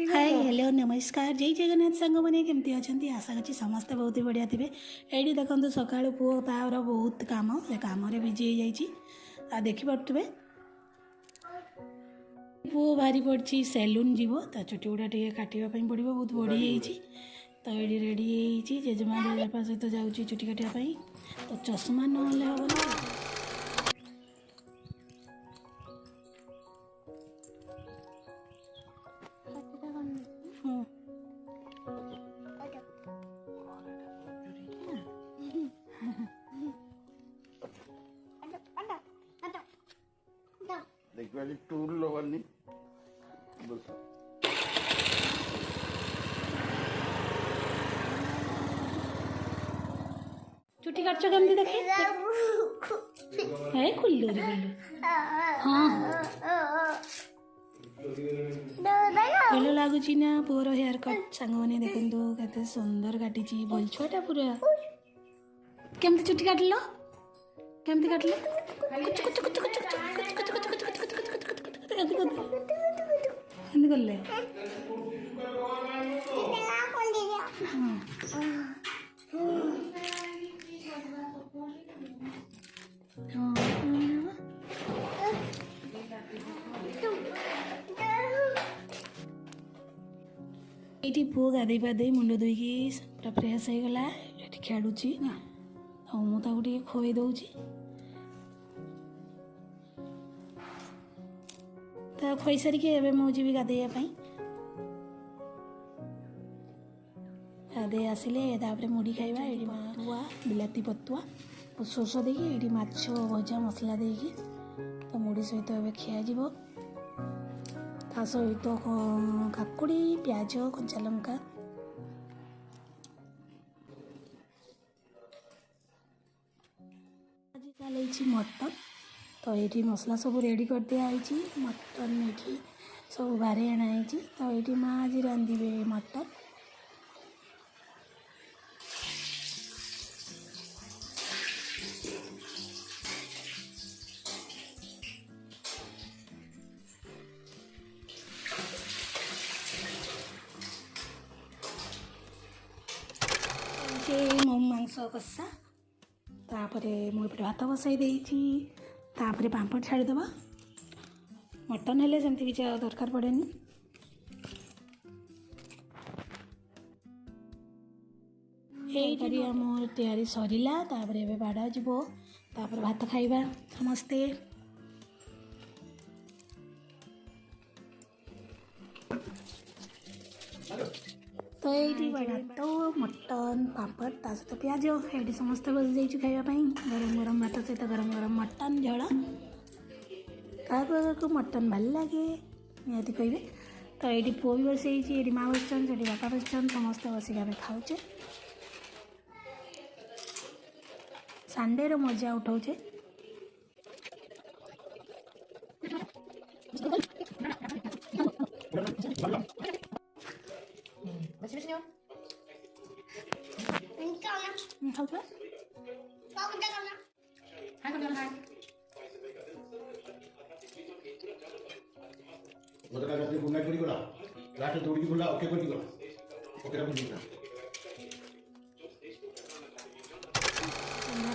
Hi hello नमस्कार जय जगन्नाथ सांग मैंने केमती अच्छा आशा कर समस्ते बहुत ही बढ़िया थे। ये देखो सका पुओ तार बहुत कम से कम बिजी हो देखिपे पुओ बाहरी पड़ी सेलून जीव ता चुटी गुड़ा टे काटापी पड़ो बहुत बढ़ी तो ये रेडी जेजेमा जेजेपा सहित जाऊँगी चुटी काटापी तो चश्मा नहले हम ना देखिए टूल लोगों बस चुटी काटछ केमती देखे है खुल्लू रे खुल्लू हाँ भल लगुच ना पुअर हेयर कट सांग मैंने देखो केते सुंदर काटी बोल छुआटा पूरा केमती चुटी काटल केमती काटल कले ये पुओ गाधे पाधे मुंड धोईकी पूरा फ्रेश हो गला ये खेलुची ना तो मुझे खोई दौची तो खोई सारिक मुझे गाधेवाई गाधे आसिले मुढ़ी खाइबा ये पुआ बिलाती पतुआ सोस देकी माछ भजा मसला देकी तो मुढ़ी सहित ए खिया ता सहित काकुड़ी प्याज कंचा लंका आज चलती मटन तो ये मसला सब रेडी कर दिखाई मटन ये सब बारे अणाई तो ये माँ आज रांधे मटन मांस कषा तापर मुझे भात बसई देपर पापड़ छाड़ीद मटन हेले सेमती किसी दरकार पड़े ये आम तैयारी सरला बाड़ा जीव तापर भात खाइबा समस्ते तो ये भात मटन पापड़ ता सहित प्याज ये समस्ते बस जाइए खावाई गरम गरम भात सहित गरम गरम मटन झोल क्या मटन भल लगे निहती कहे तो ये पुओ भी बसई ये माँ बसचन से बापा बसचन समस्ते बसिक आम खाऊे संडे मजा उठाऊे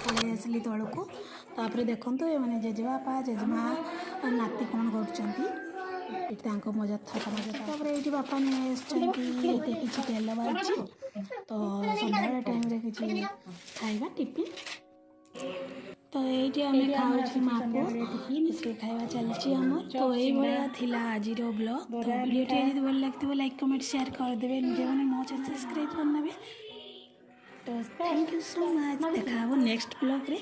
पलि आसली तौक तापर देखो ये मैंने जेजेबापा जेजेमा नाती कौन कर मजा थका मजा ये बापा नहीं किसी तेल बाजी तो सन्ध्या टाइम किसी खाइबा टिफिन तो ये आम खाऊ माँ पुओ से खावा चलती आम तो ये थिला आज ब्लॉग तो वीडियो यदि भल लगे लाइक कमेंट शेयर करदे निजे मैंने मो चैनल सब्सक्राइब करने तो थैंक यू सो मच देखा नेक्स्ट ब्लॉग रे।